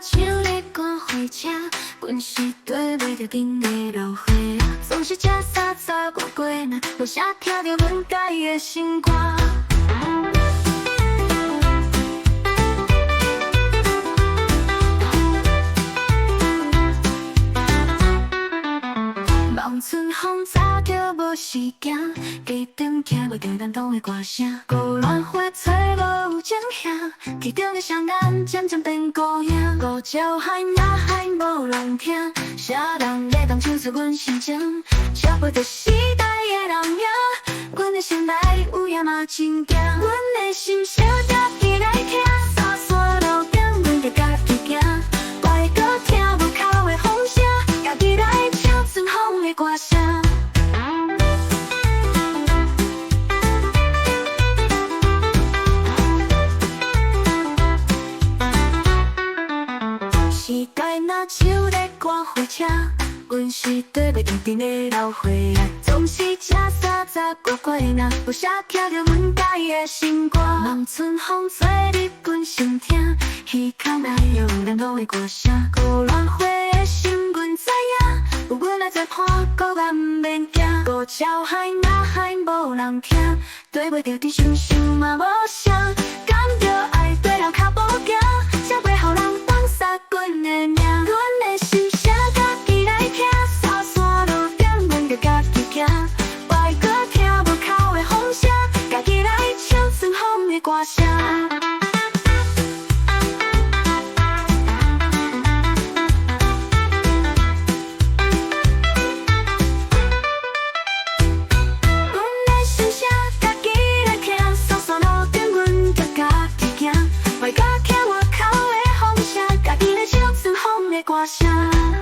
手咧赶火车，阮是跟袂着紧的老伙仔，总是吃30外过呢，无啥听着阮家己的心歌。望春风早着无时行，街灯听袂着咱同的歌声，孤鸾花吹无有情兄，其中的双人渐渐变孤影。五条海呐海无人听，啥人咧当唱出阮心情？吃袂着时代的人影，阮的心内有影嘛真惊，阮的心小家己来听，山山路顶阮着家己行，怪搁听无口的风声，家己来唱春风的歌声。时代若手咧赶火车，阮是跟袂着紧的老伙仔，总是吃30外过呢，无啥听着阮家己的心歌。望春风吹入阮心听，耳孔内有咱同的歌声。孤鸾花的心阮知影，有阮来做伴，孤雁毋免惊。五条海呐海无人听，对袂着伫想想嘛无声，敢着爱对人脚步行，才袂互人放杀阮的命。阮的心声家己来听，山山路顶阮着家己行，怪搁听无口的风声，家己来唱春风的歌声。怪甲听我口的风声，家己咧唱春风的歌声。